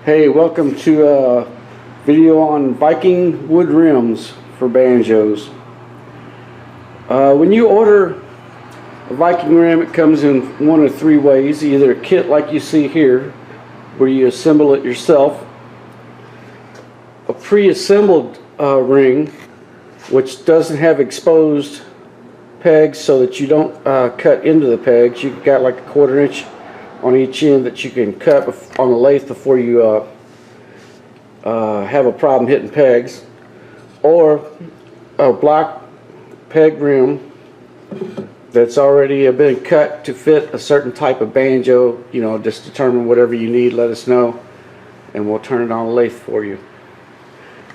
Hey, welcome to a video on Viking wood rims for banjos. When you order a Viking rim, it comes in one of three ways. Either a kit like you see here, where you assemble it yourself, a pre-assembled ring, which doesn't have exposed pegs so that you don't cut into the pegs. You've got like a 1/4 inch on each end that you can cut on the lathe before you have a problem hitting pegs, or a block peg rim that's already been cut to fit a certain type of banjo. You know, just determine whatever you need, let us know, and we'll turn it on the lathe for you.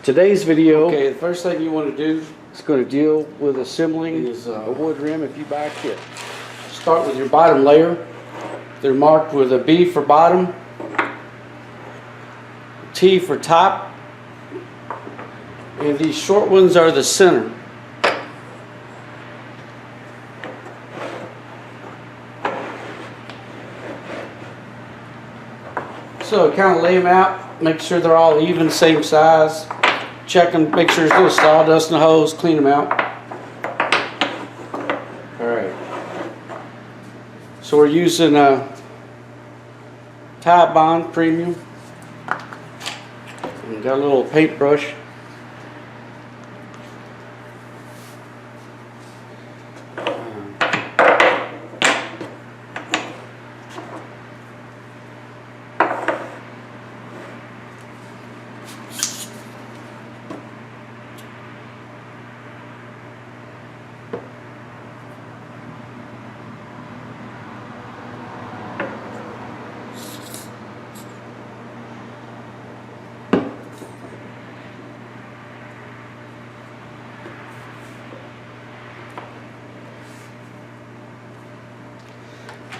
Today's video, okay, the first thing you want to do is going to deal with assembling a wood rim if you buy a kit. Start with your bottom layer. They're marked with a B for bottom, T for top, and these short ones are the center. So kind of lay them out, make sure they're all even, same size. Check them, make sure there's no sawdust in the hose, clean them out. Alright. So we're using a Tide Bond Premium. And got a little paintbrush.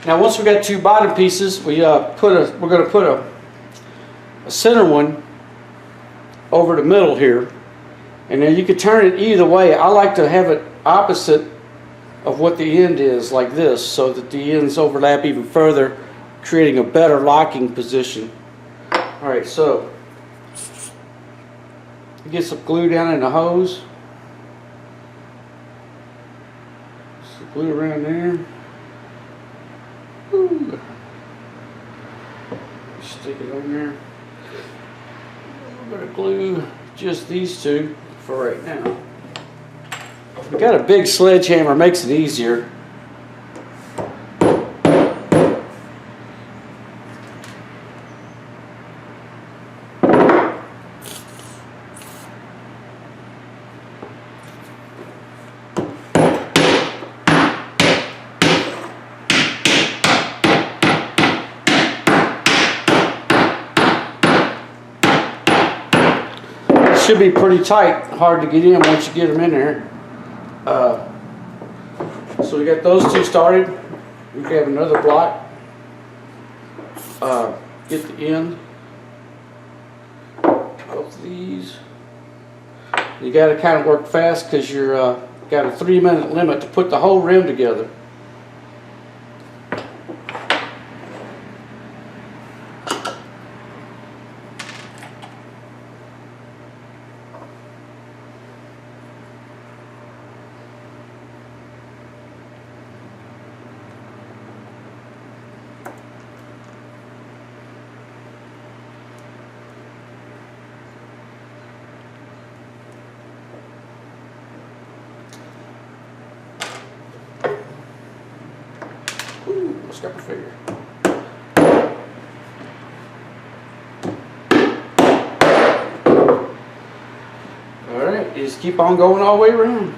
Now, once we got two bottom pieces, we're going to put a center one over the middle here, and then you can turn it either way. I like to have it opposite of what the end is, like this, so that the ends overlap even further, creating a better locking position. All right, so get some glue down in the hose. Some glue around there. Ooh. Stick it on there. A little bit of glue, just these two for right now. We got a big sledgehammer, makes it easier. Should be pretty tight, hard to get in once you get them in there. So we got those two started. We have another block. Get the end of these. You got to kind of work fast because you're got a 3-minute limit to put the whole rim together. Scrap a figure. Alright, just keep on going all the way around.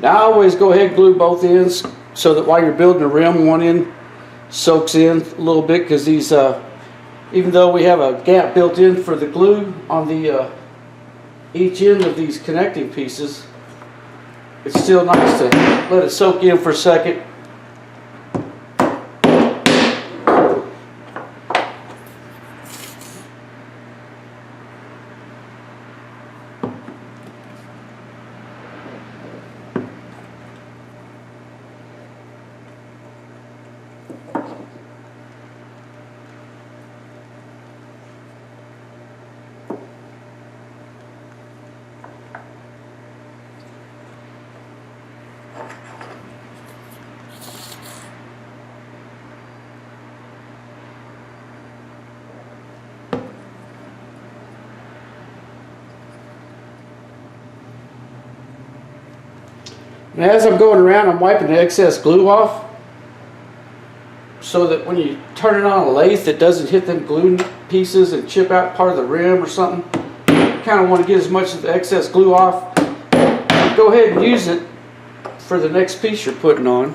Now I always go ahead and glue both ends so that while you're building the rim, one end soaks in a little bit, because these, even though we have a gap built in for the glue on the each end of these connecting pieces, it's still nice to let it soak in for a second. And as I'm going around, I'm wiping the excess glue off, so that when you turn it on a lathe, it doesn't hit them glue pieces and chip out part of the rim or something. You kind of want to get as much of the excess glue off. Go ahead and use it for the next piece you're putting on.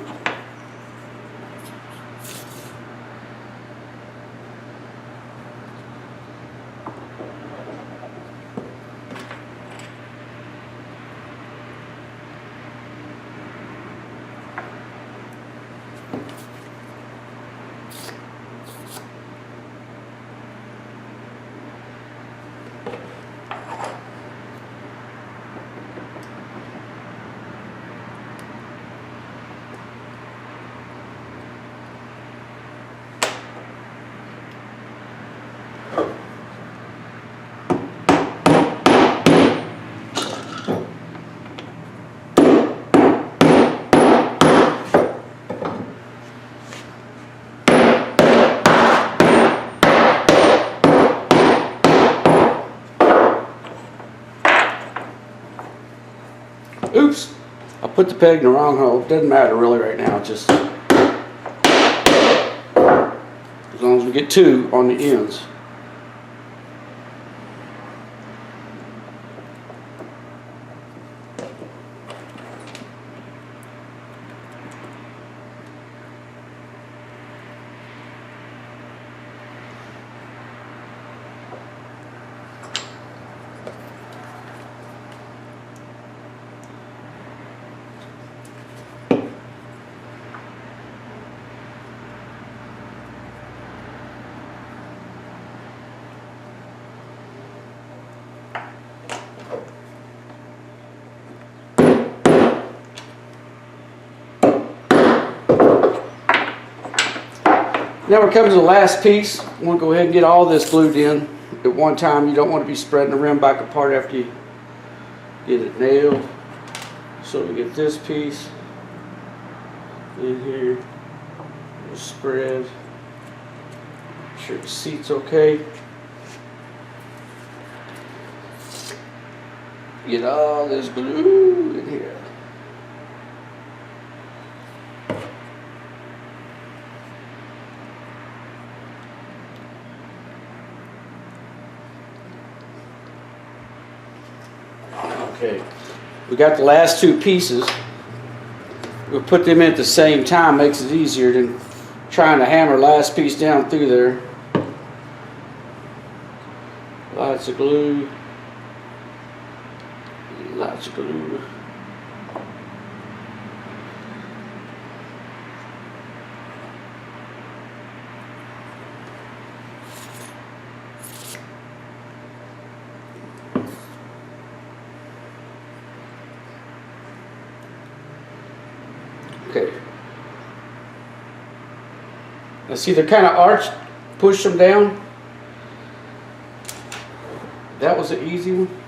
Oops, I put the peg in the wrong hole. It doesn't matter really right now, just as long as we get two on the ends. Now we're coming to the last piece. I'm going to go ahead and get all this glued in at one time. You don't want to be spreading the rim back apart after you get it nailed. So we get this piece in here, we'll spread, make sure the seat's okay. Get all this glue in here. Okay, we got the last two pieces. We'll put them in at the same time, makes it easier than trying to hammer last piece down through there. Lots of glue. Lots of glue. Okay. Now see, they're kind of arched. Push them down. That was an easy one.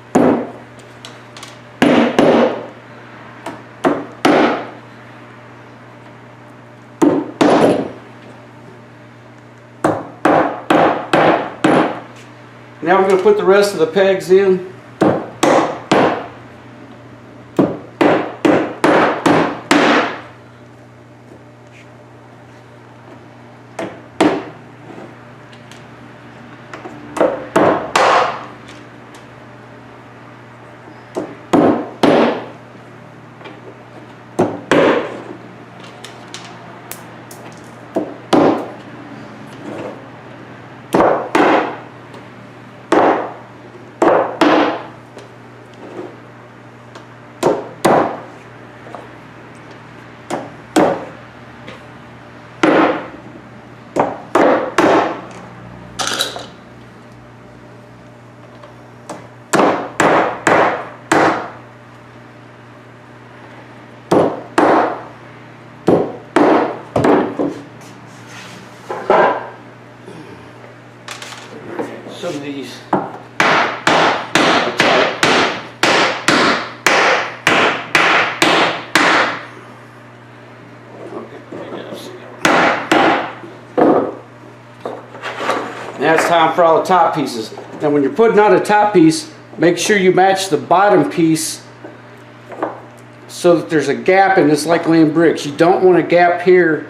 Now we're going to put the rest of the pegs in. some of these. Now it's time for all the top pieces. Now when you're putting on a top piece, make sure you match the bottom piece so that there's a gap in this, like laying bricks. You don't want a gap here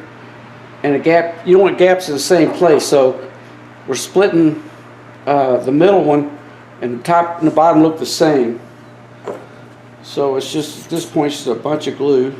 and a gap, you don't want gaps in the same place. So we're splitting the middle one, and the top and the bottom look the same. So it's just, at this point, just a bunch of glue.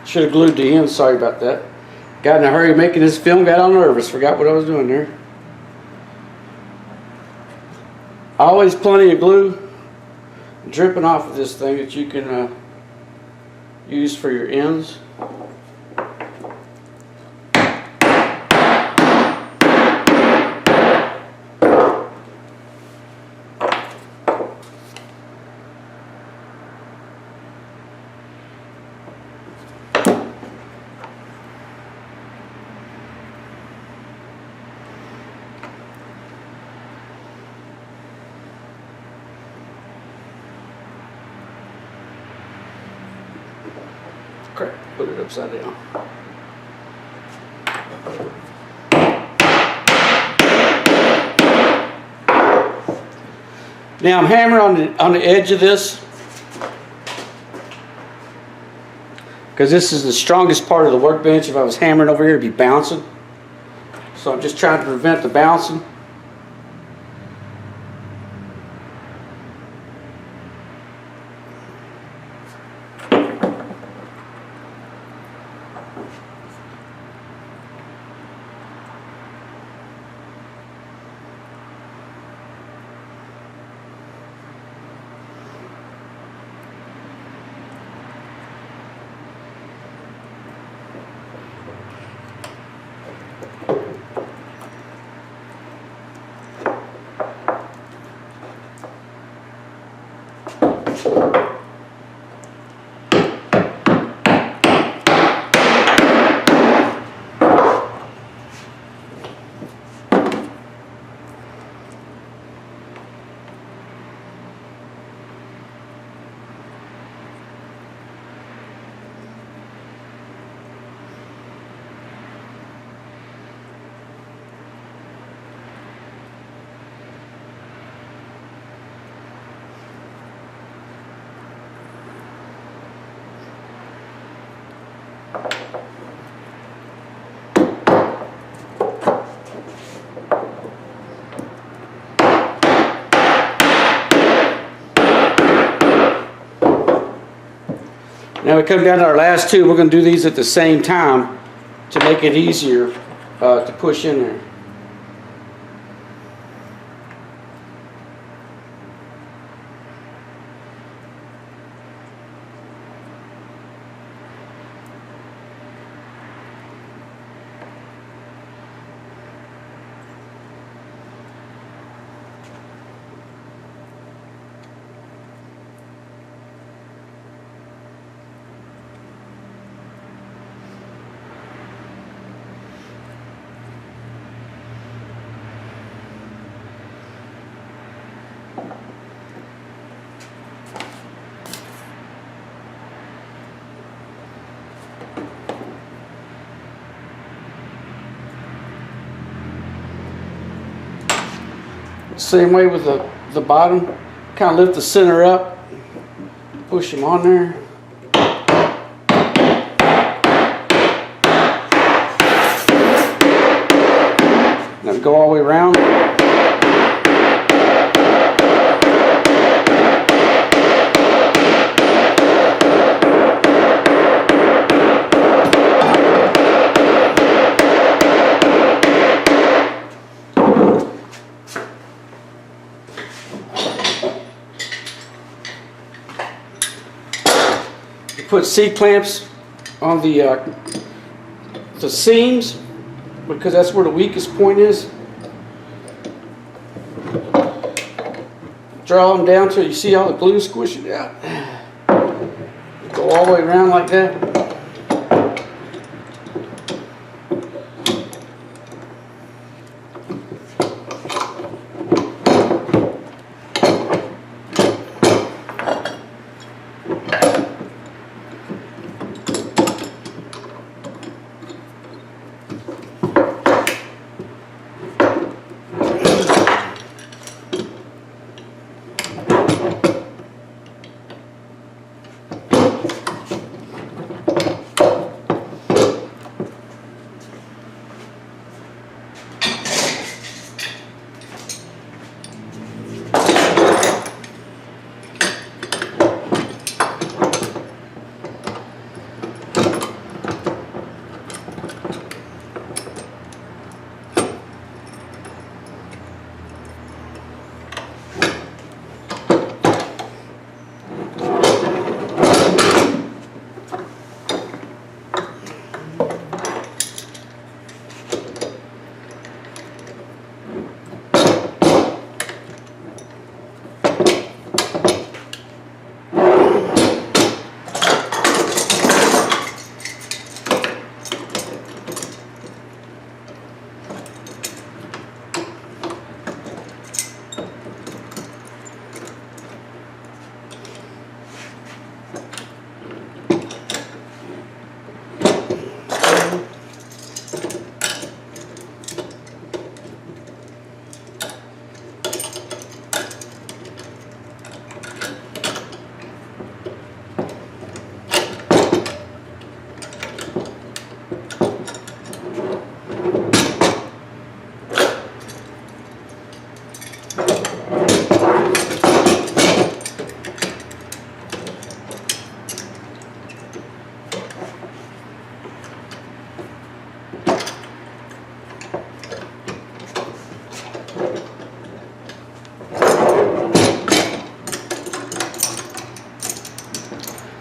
Should have glued the end, sorry about that. Got in a hurry making this film, got all nervous, forgot what I was doing there. Always plenty of glue dripping off of this thing that you can use for your ends. Crap, put it upside down. Now I'm hammering on the edge of this because this is the strongest part of the workbench. If I was hammering over here, it'd be bouncing. So I'm just trying to prevent the bouncing. Now we come down to our last two. We're going to do these at the same time to make it easier to push in there. Same way with the bottom. Kind of lift the center up, push them on there. Now go all the way around. Put C-clamps on the seams because that's where the weakest point is. Draw them down till you see all the glue squishing out. Go all the way around like that.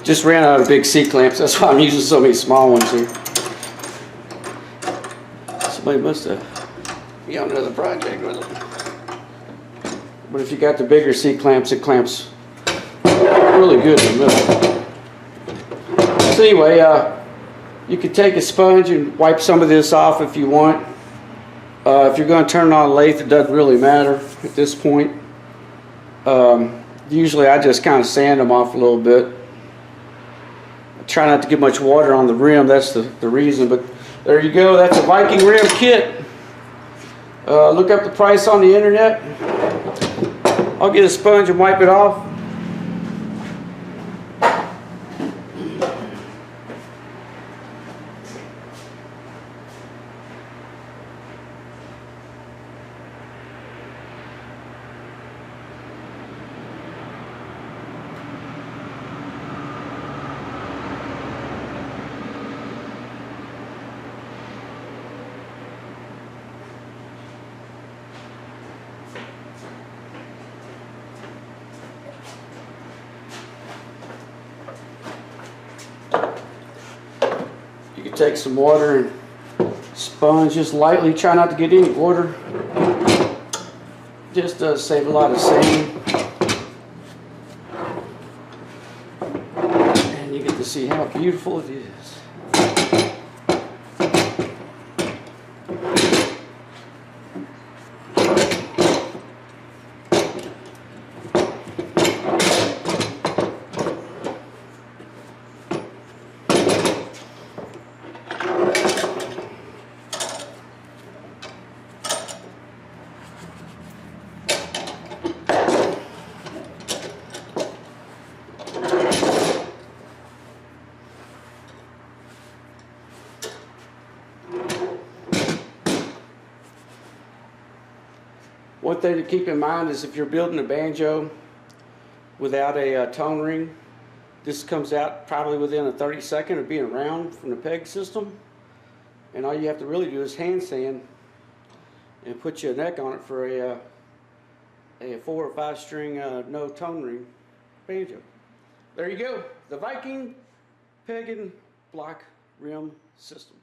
Just ran out of big C-clamps. That's why I'm using so many small ones here. Somebody must have been on another project with them. But if you got the bigger C-clamps, it clamps really good in the middle. So anyway, you could take a sponge and wipe some of this off if you want. If you're going to turn on a lathe, it doesn't really matter at this point. Usually I just kind of sand them off a little bit. Try not to get much water on the rim, that's the reason, but there you go, that's a Viking rim kit. Look up the price on the internet. I'll get a sponge and wipe it off. You can take some water and sponge just lightly. Try not to get any water. Just does save a lot of sand. And you get to see how beautiful it is. One thing to keep in mind is if you're building a banjo without a tone ring, this comes out probably within a 30-second of being round from the peg system. And all you have to really do is hand sand and put your neck on it for a 4 or 5 string no tone ring banjo. There you go, the Viking Peg and BlockRim system.